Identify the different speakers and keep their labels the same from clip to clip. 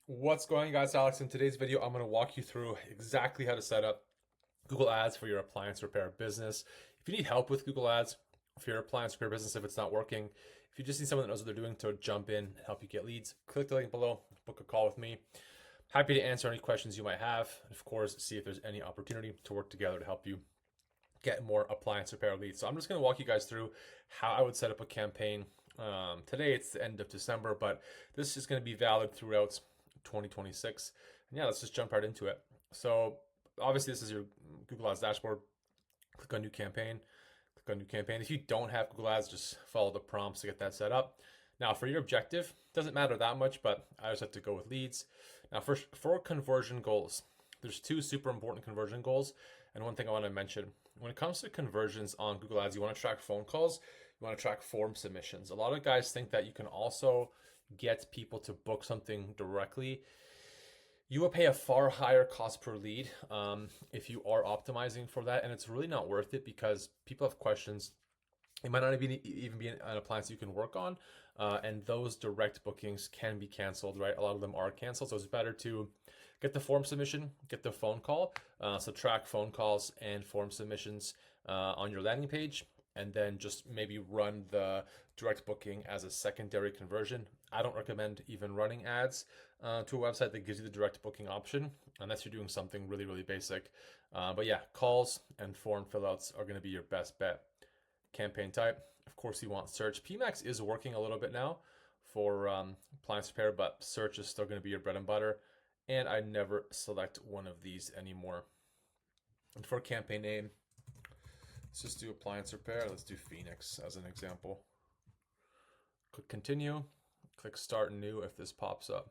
Speaker 1: What's going on, guys? Alex. In today's video, I'm going to walk you through exactly how to set up Google Ads for your appliance repair business. If you need help with Google Ads for your appliance repair business, if it's not working, if you just need someone that knows what they're doing to jump in and help you get leads, click the link below, book a call with me. Happy to answer any questions you might have. And of course, see if there's any opportunity to work together to help you get more appliance repair leads. So I'm just going to walk you guys through how I would set up a campaign. Today it's the end of December, but this is going to be valid throughout 2026. And yeah, let's just jump right into it. So obviously this is your Google Ads dashboard. Click on new campaign. Click on new campaign. If you don't have Google Ads, just follow the prompts to get that set up. Now for your objective, doesn't matter that much, but I just have to go with leads. Now for conversion goals, there's two super important conversion goals. And one thing I want to mention, when it comes to conversions on Google Ads, you want to track phone calls, you want to track form submissions. A lot of guys think that you can also get people to book something directly. You will pay a far higher cost per lead if you are optimizing for that, and it's really not worth it because people have questions. It might not even be an appliance you can work on, and those direct bookings can be canceled, right? A lot of them are canceled, so it's better to get the form submission, get the phone call, so track phone calls and form submissions on your landing page, and then just maybe run the direct booking as a secondary conversion. I don't recommend even running ads to a website that gives you the direct booking option unless you're doing something really, really basic. But yeah, calls and form fillouts are going to be your best bet. Campaign type, of course, you want search. PMAX is working a little bit now for appliance repair, but search is still going to be your bread and butter. And I never select one of these anymore. And for campaign name, let's just do appliance repair. Let's do Phoenix as an example. Click continue, click start new if this pops up.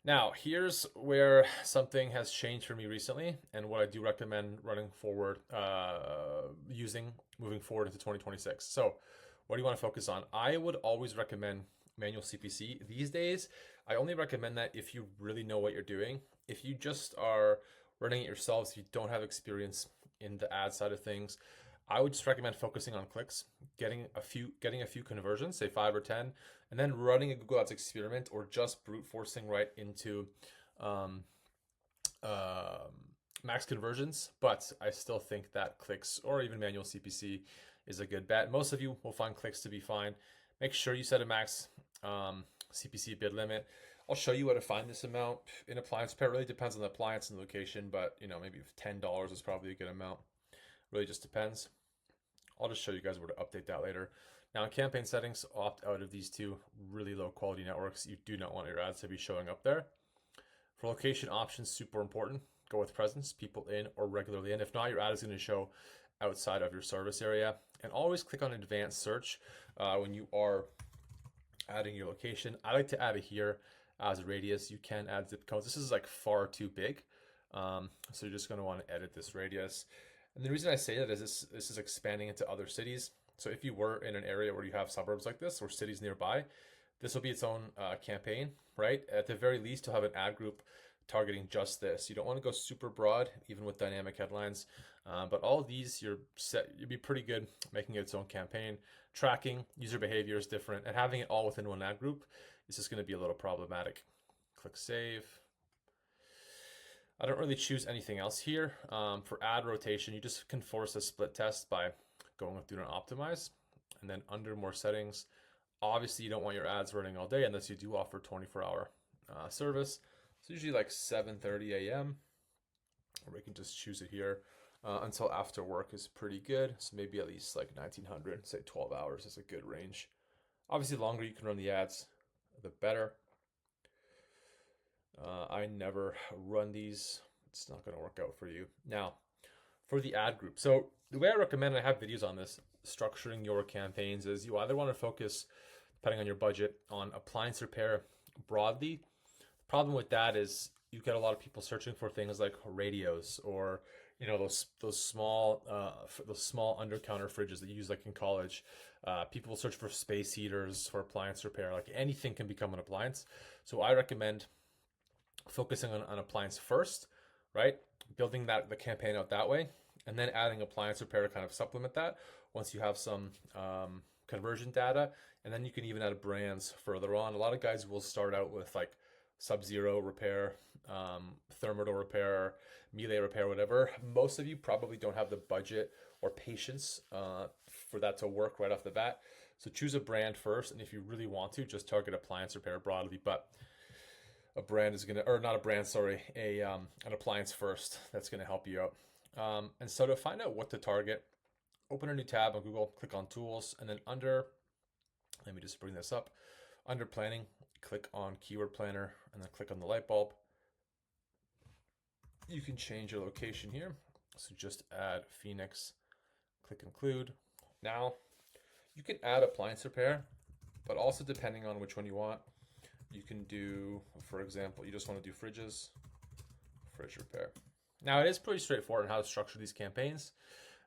Speaker 1: Now, here's where something has changed for me recently and what I do recommend running forward, using moving forward into 2026. So, what do you want to focus on? I would always recommend manual CPC. These days, I only recommend that if you really know what you're doing. If you just are running it yourselves, if you don't have experience in the ad side of things, I would just recommend focusing on clicks, getting a few conversions, say 5 or 10, and then running a Google Ads experiment or just brute forcing right into um, max conversions. But I still think that clicks or even manual CPC is a good bet. Most of you will find clicks to be fine. Make sure you set a max CPC bid limit. I'll show you how to find this amount in appliance repair. It really depends on the appliance and the location, but maybe $10 is probably a good amount. Really just depends. I'll just show you guys where to update that later. Now in campaign settings, opt out of these two really low quality networks. You do not want your ads to be showing up there. For location options, super important. Go with presence, people in or regularly in. If not, your ad is going to show outside of your service area. And always click on advanced search when you are adding your location. I like to add it here as a radius. You can add zip codes. This is like far too big. So you're just going to want to edit this radius. And the reason I say that is this is expanding into other cities. So if you were in an area where you have suburbs like this or cities nearby, this will be its own campaign, right? At the very least, you'll have an ad group targeting just this. You don't want to go super broad, even with dynamic headlines. But all of these, you'll be pretty good making it its own campaign. Tracking user behavior is different, and having it all within one ad group is just going to be a little problematic. Click save. I don't really choose anything else here. For ad rotation, you just can force a split test by going with do not optimize. And then under more settings, obviously you don't want your ads running all day unless you do offer 24-hour service. It's usually like 7:30 a.m. or we can just choose it here until after work is pretty good. So maybe at least like 1900, say 12 hours is a good range. Obviously, the longer you can run the ads, the better. I never run these. It's not going to work out for you. Now, for the ad group. So the way I recommend, I have videos on this, structuring your campaigns is you either want to focus, depending on your budget, on appliance repair broadly. The problem with that is you get a lot of people searching for things like radios or those small under counter fridges that you use like in college. People search for space heaters for appliance repair. Like anything can become an appliance. So I recommend focusing on appliance first, right? Building the campaign out that way, and then adding appliance repair to kind of supplement that once you have some conversion data, and then you can even add brands further on. A lot of guys will start out with like Sub-Zero repair, Thermador repair, Melee repair, whatever. Most of you probably don't have the budget or patience for that to work right off the bat. So choose a brand first, and if you really want to, just target appliance repair broadly. But a brand is gonna, or not a brand, sorry, an appliance first. That's gonna help you out. And so to find out what to target, open a new tab on Google, click on Tools, and then under, let me just bring this up, under Planning, click on Keyword Planner, and then click on the light bulb. You can change your location here. So just add Phoenix, click Include. Now, you can add appliance repair, but also depending on which one you want, you can do, for example, you just want to do fridges, fridge repair. Now, it is pretty straightforward on how to structure these campaigns.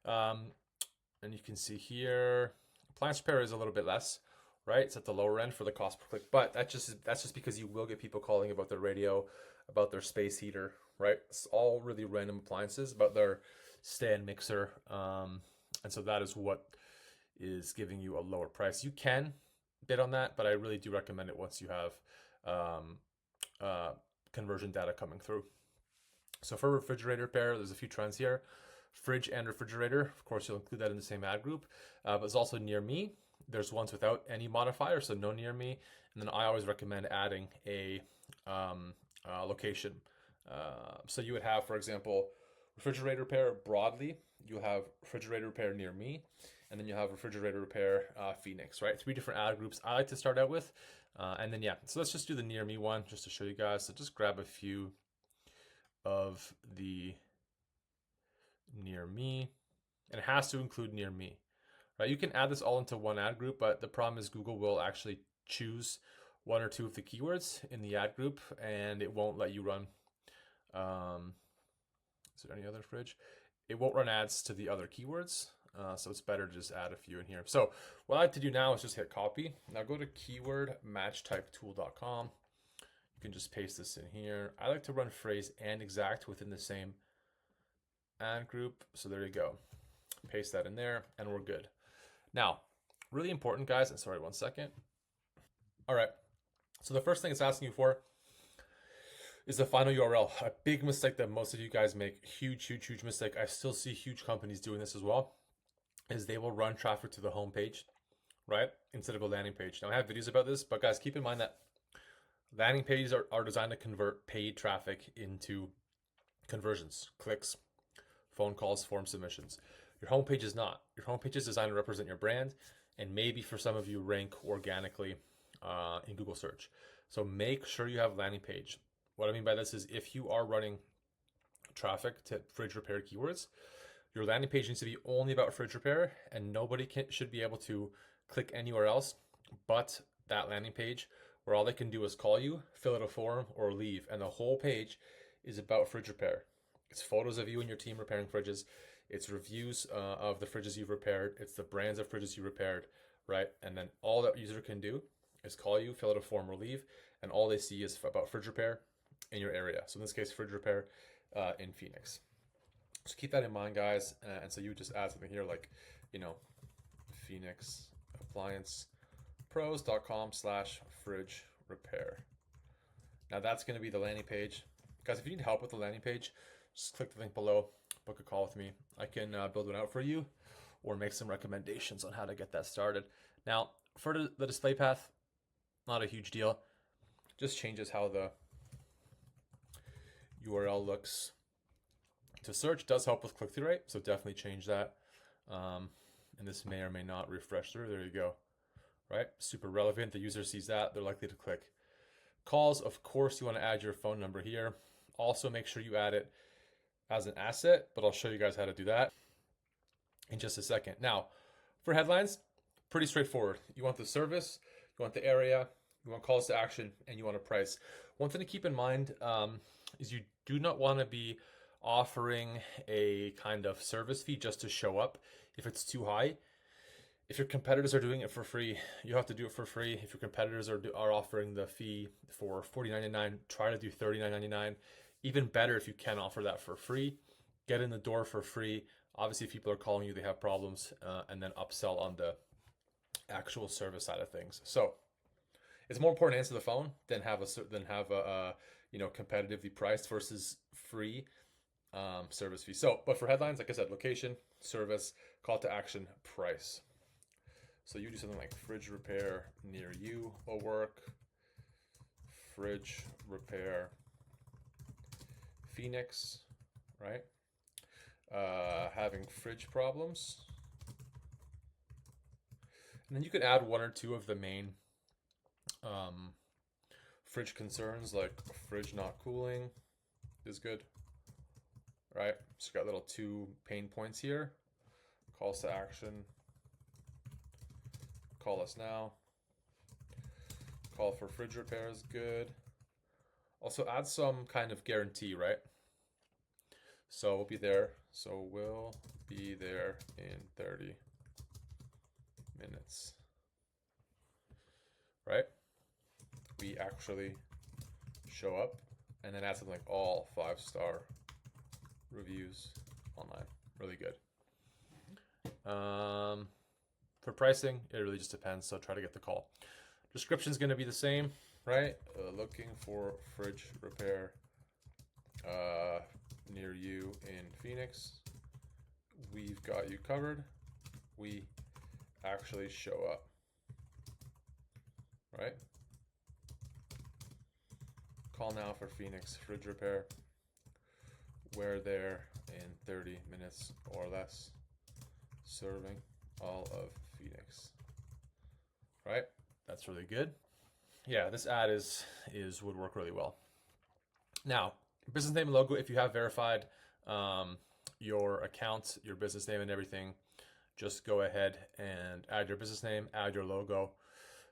Speaker 1: And you can see here, appliance repair is a little bit less, right? It's at the lower end for the cost per click, but that's just because you will get people calling about their radio, about their space heater, right? It's all really random appliances, about their stand mixer. And so that is what is giving you a lower price. You can bid on that, but I really do recommend it once you have conversion data coming through. So for refrigerator repair, there's a few trends here. Fridge and refrigerator, of course, you'll include that in the same ad group. But there's also near me. There's ones without any modifier, so no near me. And then I always recommend adding a location. So you would have, for example, refrigerator repair broadly. You'll have refrigerator repair near me, and then you have refrigerator repair Phoenix, right? 3 different ad groups I like to start out with. And then, yeah, so let's just do the near me one just to show you guys. So just grab a few of the near me, and it has to include near me, right? You can add this all into one ad group, but the problem is Google will actually choose 1 or 2 of the keywords in the ad group, and it won't let you run. Is there any other fridge? It won't run ads to the other keywords, so it's better to just add a few in here. So what I like to do now is just hit copy. Now go to keywordmatchtypetool.com. You can just paste this in here. I like to run phrase and exact within the same ad group. So there you go. Paste that in there and we're good. Now, really important, guys, and sorry, 1 second. All right. So the first thing it's asking you for is the final URL. A big mistake that most of you guys make, huge mistake. I still see huge companies doing this as well, is they will run traffic to the home page, right? Instead of a landing page. Now I have videos about this, but guys, keep in mind that landing pages are designed to convert paid traffic into conversions, clicks, phone calls, form submissions. Your homepage is not. Your homepage is designed to represent your brand and maybe for some of you rank organically in Google search. So make sure you have a landing page. What I mean by this is if you are running traffic to fridge repair keywords, your landing page needs to be only about fridge repair and nobody should be able to click anywhere else but that landing page where all they can do is call you, fill out a form, or leave. And the whole page is about fridge repair. It's photos of you and your team repairing fridges. It's reviews of the fridges you've repaired. It's the brands of fridges you repaired, right? And then all that user can do is call you, fill out a form, or leave. And all they see is about fridge repair in your area. So in this case, fridge repair in Phoenix. So keep that in mind, guys. And so you would just add something here like, Phoenix Appliance pros.com/fridge repair. Now that's going to be the landing page. Guys, if you need help with the landing page, just click the link below, book a call with me. I can build one out for you or make some recommendations on how to get that started. Now, for the display path, not a huge deal. Just changes how the URL looks to search. Does help with click-through rate, so definitely change that. And this may or may not refresh through. There you go. Right? Super relevant. The user sees that. They're likely to click. Calls, of course, you want to add your phone number here. Also, make sure you add it as an asset, but I'll show you guys how to do that in just a second. Now, for headlines, pretty straightforward. You want the service, you want the area, you want calls to action, and you want a price. One thing to keep in mind is you do not want to be offering a kind of service fee just to show up if it's too high. If your competitors are doing it for free, you have to do it for free. If your competitors are offering the fee for $40.99, try to do $39.99. Even better if you can offer that for free. Get in the door for free. Obviously, if people are calling you, they have problems, and then upsell on the actual service side of things. So it's more important to answer the phone than have a competitively priced versus free service fee. So, but for headlines, like I said, location, service, call to action, price. So you do something like fridge repair near you will work. Fridge repair Phoenix, right? Having fridge problems. And then you could add one or two of the main fridge concerns, like fridge not cooling is good, right? So got little 2 pain points here. Calls to action. Call us now. Call for fridge repair is good. Also add some kind of guarantee, right? So we'll be there. So we'll be there in 30 minutes, right? We actually show up, and then add something like all 5-star reviews online. Really good. For pricing, it really just depends. So try to get the call. Description is going to be the same, right? Looking for fridge repair near you in Phoenix. We've got you covered. We actually show up, right? Call now for Phoenix fridge repair. We're there in 30 minutes or less. Serving all of Phoenix, right? That's really good. Yeah, this ad would work really well. Now, business name and logo, if you have verified your account, your business name and everything, just go ahead and add your business name, add your logo.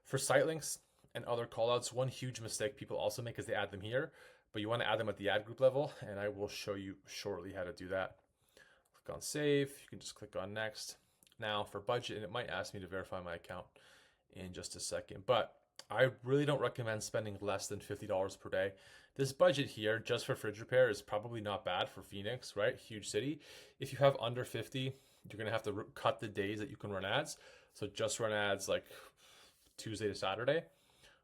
Speaker 1: For site links and other callouts, one huge mistake people also make is they add them here, but you want to add them at the ad group level, and I will show you shortly how to do that. Click on save. You can just click on next. Now for budget, and it might ask me to verify my account in just a second, but I really don't recommend spending less than $50 per day. This budget here, just for fridge repair, is probably not bad for Phoenix, right? Huge city. If you have under 50, you're gonna have to cut the days that you can run ads. So just run ads like Tuesday to Saturday,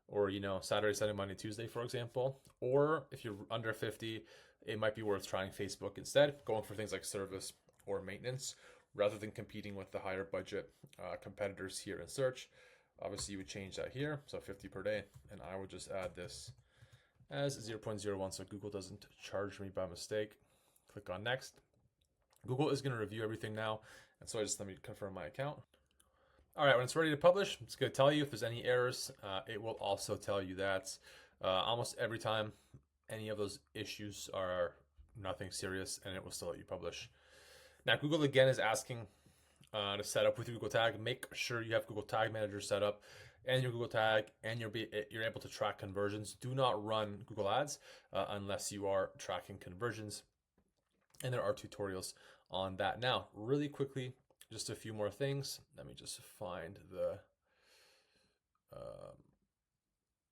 Speaker 1: or Saturday, Sunday, Monday, Tuesday, for example. Or if you're under 50, it might be worth trying Facebook instead, going for things like service or maintenance, rather than competing with the higher budget competitors here in search. Obviously, you would change that here, so 50 per day, and I would just add this as 0.01 so Google doesn't charge me by mistake. Click on next. Google is going to review everything now, and so let me confirm my account. All right, when it's ready to publish, it's going to tell you if there's any errors. It will also tell you that almost every time any of those issues are nothing serious, and it will still let you publish. Now, Google again is asking to set up with your Google Tag. Make sure you have Google Tag Manager set up and your Google Tag, and you're able to track conversions. Do not run Google Ads unless you are tracking conversions, and there are tutorials on that. Now, really quickly, just a few more things. Let me just find the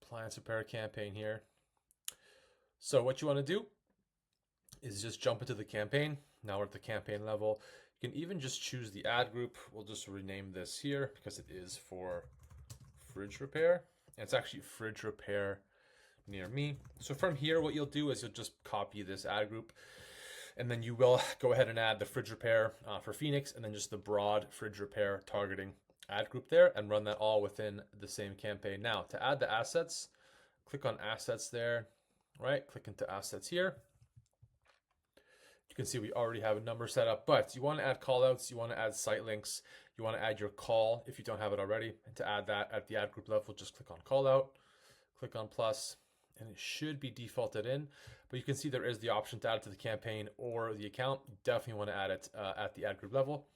Speaker 1: appliance repair campaign here. So what you want to do is just jump into the campaign. Now we're at the campaign level. You can even just choose the ad group. We'll just rename this here because it is for fridge repair. And it's actually fridge repair near me. So from here, what you'll do is you'll just copy this ad group, and then you will go ahead and add the fridge repair for Phoenix, and then just the broad fridge repair targeting ad group there, and run that all within the same campaign. Now, to add the assets, click on assets there, right? Click into assets here. You can see we already have a number set up, but you want to add callouts, you want to add site links, you want to add your call if you don't have it already. And to add that at the ad group level, just click on callout, click on plus, and it should be defaulted in. But you can see there is the option to add it to the campaign or the account. You definitely want to add it at the ad group level,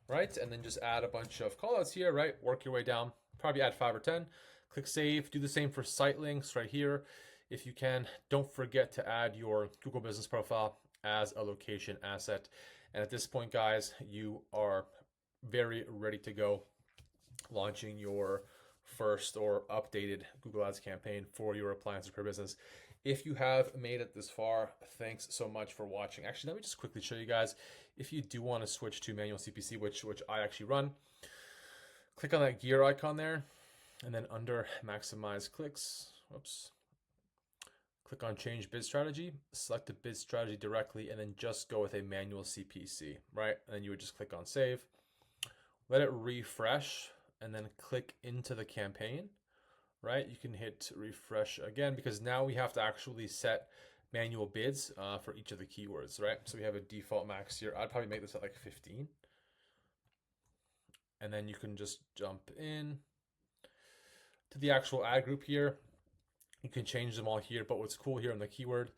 Speaker 1: right? And then just add a bunch of callouts here, right? Work your way down, probably add 5 or 10. Click save. Do the same for site links right here. If you can, don't forget to add your Google Business Profile as a location asset. And at this point, guys, you are very ready to go launching your first or updated Google Ads campaign for your appliance repair business. If you have made it this far, thanks so much for watching. Actually, let me just quickly show you guys, if you do want to switch to manual CPC, which I actually run, Click on that gear icon there, and then under maximize clicks, whoops, click on change bid strategy, select the bid strategy directly, and then just go with a manual CPC, right? And then you would just click on save, let it refresh, and then click into the campaign, right? You can hit refresh again because now we have to actually set manual bids for each of the keywords, right? So we have a default max here. I'd probably make this at like 15. And then you can just jump in to the actual ad group here. You can change them all here, but what's cool here in the keywords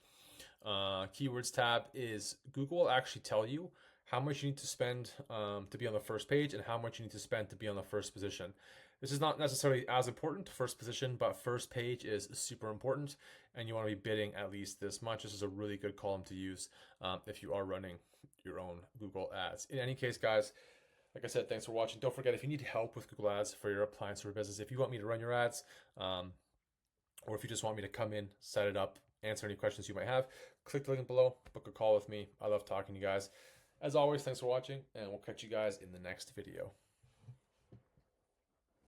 Speaker 1: tab is Google will actually tell you how much you need to spend to be on the first page and how much you need to spend to be on the first position. This is not necessarily as important, first position, but first page is super important, and you want to be bidding at least this much. This is a really good column to use if you are running your own Google ads. In any case, guys, like I said, thanks for watching. Don't forget, if you need help with Google ads for your appliance or business, if you want me to run your ads, or if you just want me to come in, set it up, answer any questions you might have, click the link below, book a call with me. I love talking to you guys. As always, thanks for watching, and we'll catch you guys in the next video.